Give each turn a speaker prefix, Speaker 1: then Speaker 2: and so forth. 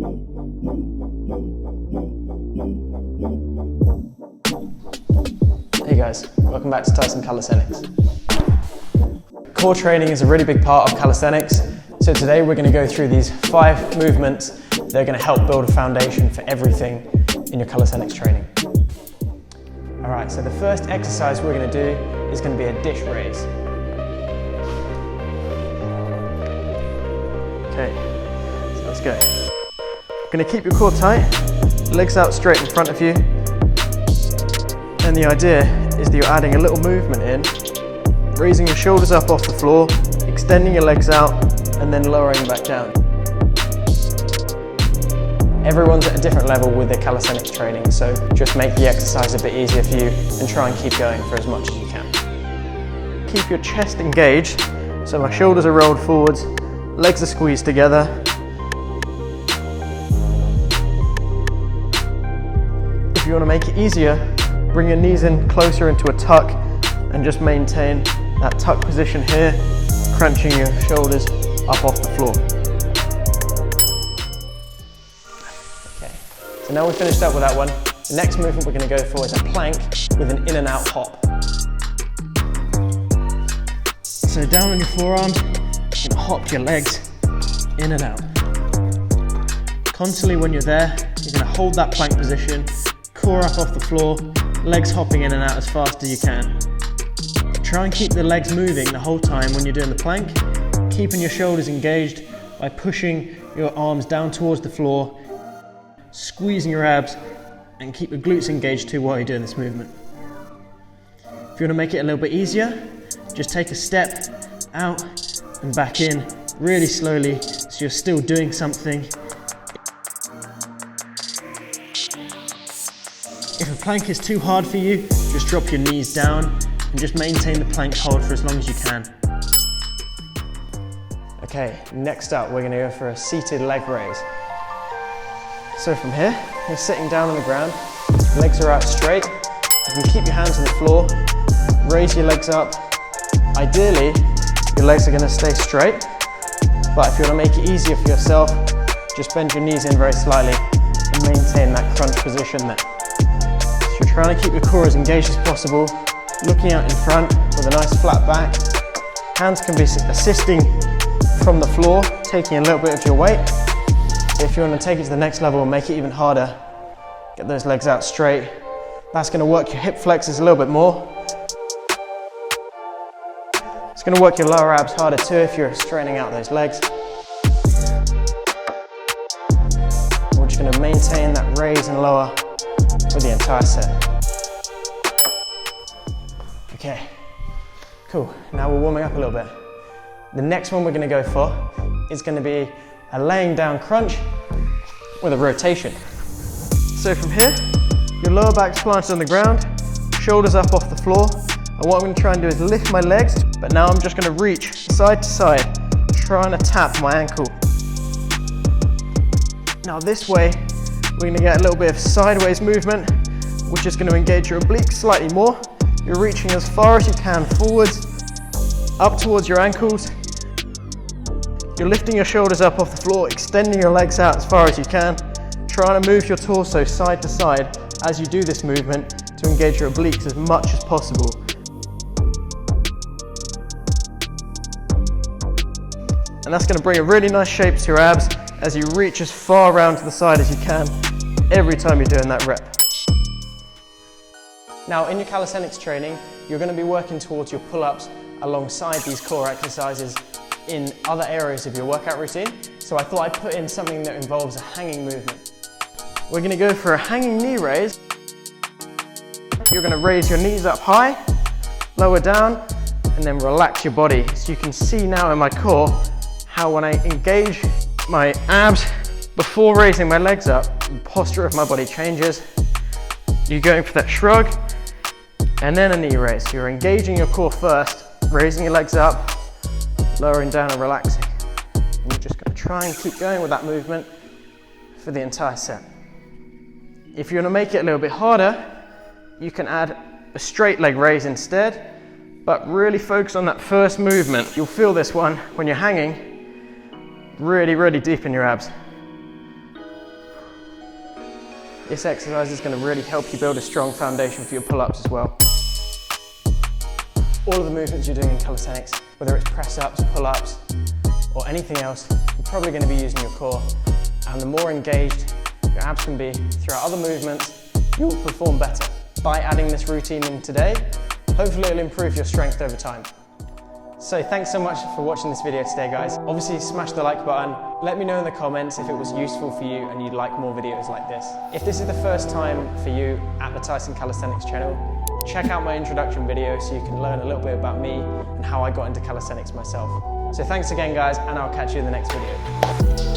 Speaker 1: Hey guys, welcome back to Tyson Calisthenics. Core training is a really big part of calisthenics, so today we're going to go through these 5 movements that are going to help build a foundation for everything in your calisthenics training. Alright, so the first exercise we're going to do is going to be a dish raise. Okay, so let's go. You're going to keep your core tight, legs out straight in front of you, and the idea is that you're adding a little movement in, raising your shoulders up off the floor, extending your legs out, and then lowering back down. Everyone's at a different level with their calisthenics training, so just make the exercise a bit easier for you and try and keep going for as much as you can. Keep your chest engaged, so my shoulders are rolled forwards, legs are squeezed together. If you want to make it easier, bring your knees in closer into a tuck and just maintain that tuck position here, crunching your shoulders up off the floor. Okay, so now we've finished up with that one. The next movement we're going to go for is a plank with an in and out hop. So down on your forearms, you're going to hop your legs in and out. Constantly when you're there, you're going to hold that plank position, core up off the floor, legs hopping in and out as fast as you can. Try and keep the legs moving the whole time when you're doing the plank, keeping your shoulders engaged by pushing your arms down towards the floor, squeezing your abs, and keep your glutes engaged too while you're doing this movement. If you want to make it a little bit easier, just take a step out and back in really slowly so you're still doing something. If a plank is too hard for you, just drop your knees down and just maintain the plank hold for as long as you can. Okay, next up we're going to go for a seated leg raise. So from here, you're sitting down on the ground, legs are out straight, you can keep your hands on the floor, raise your legs up. Ideally, your legs are going to stay straight, but if you want to make it easier for yourself, just bend your knees in very slightly and maintain that crunch position there. You're trying to keep your core as engaged as possible, looking out in front with a nice flat back. Hands can be assisting from the floor, taking a little bit of your weight. If you want to take it to the next level and make it even harder, get those legs out straight. That's going to work your hip flexors a little bit more. It's going to work your lower abs harder too if you're straining out those legs. We're just going to maintain that raise and lower for the entire set. Okay, cool. Now we're warming up a little bit. The next one we're going to go for is going to be a laying down crunch with a rotation. So from here, your lower back's planted on the ground, shoulders up off the floor, and what I'm going to try and do is lift my legs, but now I'm just going to reach side to side, trying to tap my ankle. Now this way, we're going to get a little bit of sideways movement, which is going to engage your obliques slightly more. You're reaching as far as you can forwards, up towards your ankles. You're lifting your shoulders up off the floor, extending your legs out as far as you can, trying to move your torso side to side as you do this movement to engage your obliques as much as possible. And that's going to bring a really nice shape to your abs as you reach as far around to the side as you can every time you're doing that rep. Now in your calisthenics training, you're going to be working towards your pull-ups alongside these core exercises in other areas of your workout routine. So I thought I'd put in something that involves a hanging movement. We're going to go for a hanging knee raise. You're going to raise your knees up high, lower down, and then relax your body. So you can see now in my core how when I engage my abs before raising my legs up, the posture of my body changes. You're going for that shrug and then a knee raise. You're engaging your core first, raising your legs up, lowering down and relaxing. And you're just going to try and keep going with that movement for the entire set. If you want to make it a little bit harder, you can add a straight leg raise instead, but really focus on that first movement. You'll feel this one when you're hanging really, really deep in your abs. This exercise is going to really help you build a strong foundation for your pull-ups as well. All of the movements you're doing in calisthenics, whether it's press-ups, pull-ups, or anything else, you're probably going to be using your core. And the more engaged your abs can be throughout other movements, you'll perform better. By adding this routine in today, hopefully it'll improve your strength over time. So thanks so much for watching this video today, guys. Obviously smash the like button. Let me know in the comments if it was useful for you and you'd like more videos like this. If this is the first time for you at the Tyson Calisthenics channel, check out my introduction video so you can learn a little bit about me and how I got into calisthenics myself. So thanks again, guys, and I'll catch you in the next video.